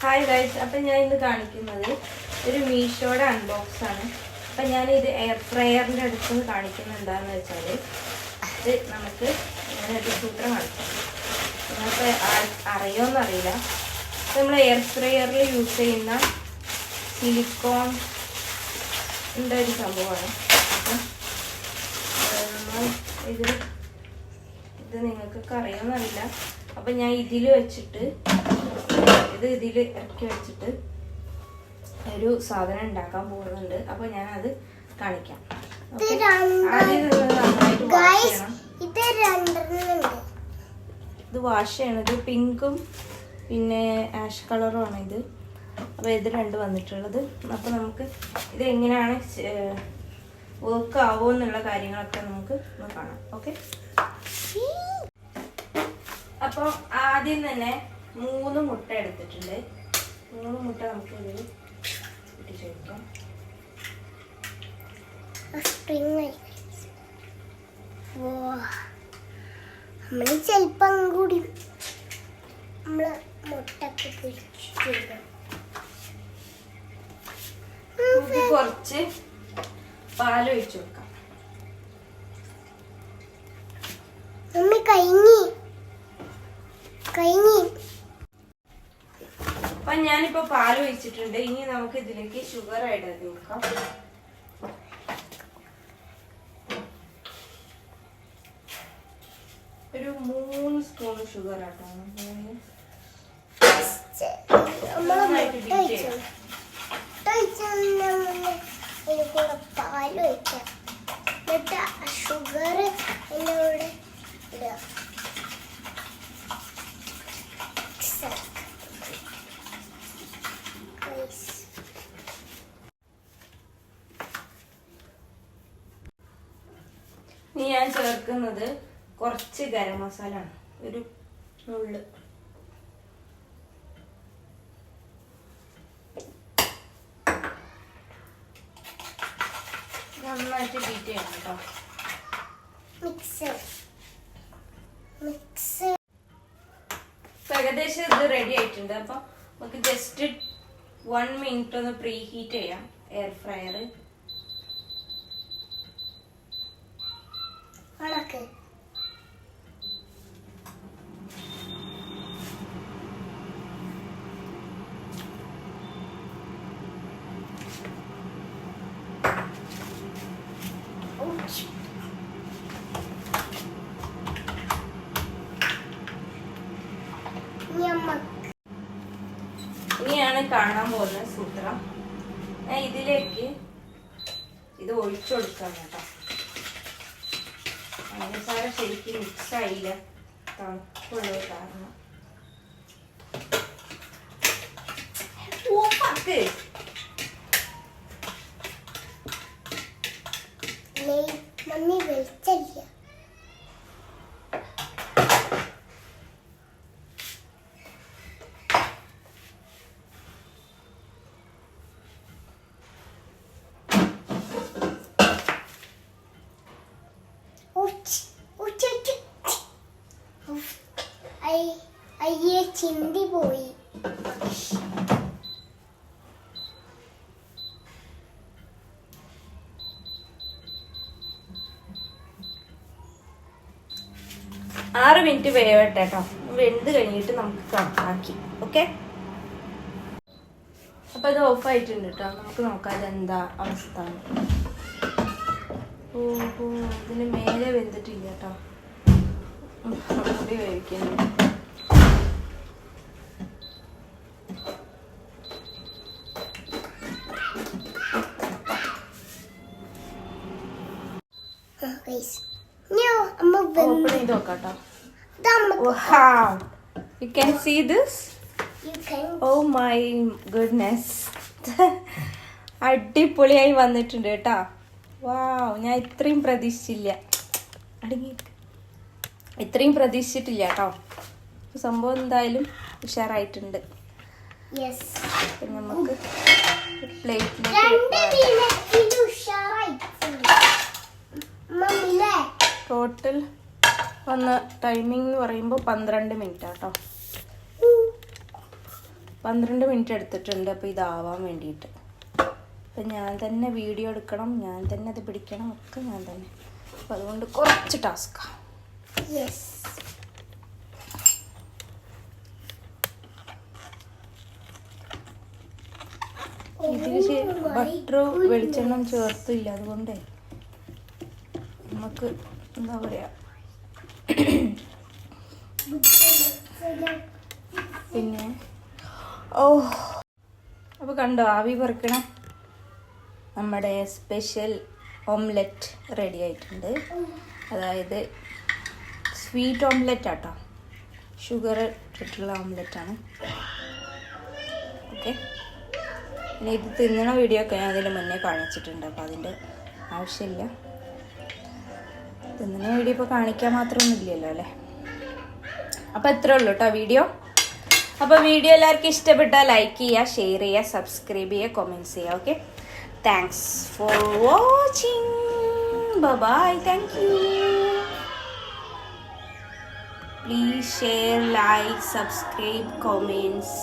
Hi guys, അപ്പം ഞാൻ ഇന്ന് കാണിക്കുന്നത് ഒരു മീഷോയുടെ അൺബോക്സ് ആണ്. അപ്പം ഞാനിത് എയർ ഫ്രയറിൻ്റെ അടുത്ത് നിന്ന് കാണിക്കുന്നത് എന്താണെന്ന് വെച്ചാൽ ഇത് നമുക്ക് ഞാനൊരു സൂത്രം കാണിക്കാം. നിങ്ങൾക്ക് അറിയുമെന്നറിയില്ല. നമ്മൾ എയർ ഫ്രയറിൽ യൂസ് ചെയ്യുന്ന സിലിക്കോൺ ഒരു സംഭവമാണ്. അപ്പം നമ്മൾ ഇത് നിങ്ങൾക്കൊക്കെ അറിയുമെന്നറിയില്ല. അപ്പം ഞാൻ ഇതിൽ വെച്ചിട്ട് ഇതിൽ ഇറക്കി വെച്ചിട്ട് ഒരു സാധനം ഉണ്ടാക്കാൻ പോകുന്നുണ്ട്. അപ്പോൾ ഞാനത് കാണിക്കാം. ഇത് വാഷ് ചെയ്യണം. ഇത് പിങ്കും പിന്നെ ആഷ് കളറുമാണ് ഇത്. അപ്പോൾ ഇത് രണ്ട് വന്നിട്ടുള്ളത്. അപ്പോൾ നമുക്ക് ഇത് എങ്ങനെയാണ് വർക്ക് ആവുമോ എന്നുള്ള കാര്യങ്ങളൊക്കെ നമുക്ക് കാണാം. ഓക്കെ, അപ്പോൾ ആദ്യം തന്നെ 3 മുട്ട എടുത്തിട്ടുണ്ട്. 3 മുട്ട നമുക്ക് ഇതിൽ ഇട്ടിട്ട് വയ്ക്കാം. ചിലപ്പം കൂടി നമ്മള് മുട്ടൊക്കെ കുറച്ച് പാലൊഴിച്ചു വെക്കാം. അപ്പൊ ഞാനിപ്പോ പാല് ഒഴിച്ചിട്ടുണ്ട്. ഇനി നമുക്ക് ഇതിലേക്ക് ഷുഗർ ആയിട്ട് കൊടുക്കാം. ഒരു 3 സ്പൂൺ ഷുഗർ ആട്ടോ. പാല് ഒഴിക്കാം. എന്നിട്ട് ഷുഗർ എന്നോട് ഇടുക. ഇനി ഞാൻ ചേർക്കുന്നത് കുറച്ച് ഗരം മസാല ആണ്. ഒരു നുള്ള്. നന്നായിട്ട് ബീറ്റ് ചെയ്യണം കേട്ടോ. ഏകദേശം ഇത് റെഡി ആയിട്ടുണ്ട്. അപ്പൊ നമുക്ക് ജസ്റ്റ് 1 മിനിറ്റ് ഒന്ന് പ്രീ ഹീറ്റ് ചെയ്യാം എയർ ഫ്രയർ. ഇനിയാണ് കാണാൻ പോകുന്ന സൂത്രം. ഞാൻ ഇതിലേക്ക് ഇത് ഒഴിച്ചു കൊടുക്കാം കേട്ടോ. പഞ്ചസാര ശരിക്കും മിക്സ് ആയില്ല, തണുപ്പുള്ളത് കാരണം. മമ്മി വെളിച്ചല്ല. അയ്യേ, ചിന്തി പോയി. ആറ് മിനിറ്റ് വേവട്ടെ കേട്ടോ. വെന്ത് കഴിഞ്ഞിട്ട് നമുക്ക് കണക്കാക്കി. ഓക്കെ, അപ്പൊ ഇത് ഓഫ് ആയിട്ടുണ്ട് കേട്ടോ. നമുക്ക് നോക്കാം ഇതെന്താ അവസ്ഥ. ഓഹോ, ഇതിന് മേലെ വെന്തിട്ടില്ല കേട്ടോ. മുടി വേവിക്കുന്നു. Open it നോക്കാട്ടോ. Wow, you can see this. Oh my goodness. അടിപൊളിയായി വന്നിട്ടുണ്ട് കേട്ടോ. വാവ്, ഞാൻ ഇത്രയും പ്രതീക്ഷിച്ചില്ല. ഇത്രയും പ്രതീക്ഷിച്ചിട്ടില്ല കേട്ടോ. സംഭവം എന്തായാലും ഉഷാറായിട്ടുണ്ട്. നമുക്ക് ടോട്ടൽ വന്ന ടൈമിംഗ് എന്ന് പറയുമ്പോൾ 12 മിനിറ്റ് കേട്ടോ. 12 മിനിറ്റ് എടുത്തിട്ടുണ്ട് അപ്പോൾ ഇതാവാൻ വേണ്ടിയിട്ട്. അപ്പം ഞാൻ തന്നെ വീഡിയോ എടുക്കണം, ഞാൻ തന്നെ അത് പിടിക്കണം, ഒക്കെ ഞാൻ തന്നെ. അപ്പം അതുകൊണ്ട് കുറച്ച് ടാസ്ക്കാണ്. യെസ്. ഇതിൽ ബട്ടർ വെളിച്ചെണ്ണ ചേർത്തില്ല, അതുകൊണ്ട് നമുക്ക് എന്താ പറയുക, പിന്നെ അപ്പോൾ കണ്ടോ ആവി പറക്കണം. നമ്മുടെ സ്പെഷ്യൽ ഓംലെറ്റ് റെഡി ആയിട്ടുണ്ട്. അതായത് സ്വീറ്റ് ഓംലെറ്റ് ആട്ടോ, ഷുഗർ ഇട്ടിട്ടുള്ള ഓംലെറ്റാണ്. ഓക്കെ, പിന്നെ ഇത് തിന്നണ വീഡിയോ ഒക്കെ ഞാൻ അതിന് മുന്നേ കാണിച്ചിട്ടുണ്ട്, അപ്പോൾ അതിൻ്റെ ആവശ്യമില്ല. തിന്നണ വീഡിയോ ഇപ്പോൾ കാണിക്കാൻ മാത്രമൊന്നും ഇല്ലല്ലോ അല്ലേ. അപ്പോൾ എത്രേ ഉള്ളൂ കേട്ടോ വീഡിയോ. അപ്പോൾ വീഡിയോ എല്ലാവർക്കും ഇഷ്ടപ്പെട്ടാൽ ലൈക്ക് ചെയ്യുക, ഷെയർ ചെയ്യുക, സബ്സ്ക്രൈബ് ചെയ്യുക, കമൻറ്റ്സ് ചെയ്യുക. Okay, thanks for watching. Bye. Thank you. Please share, like, subscribe, comments.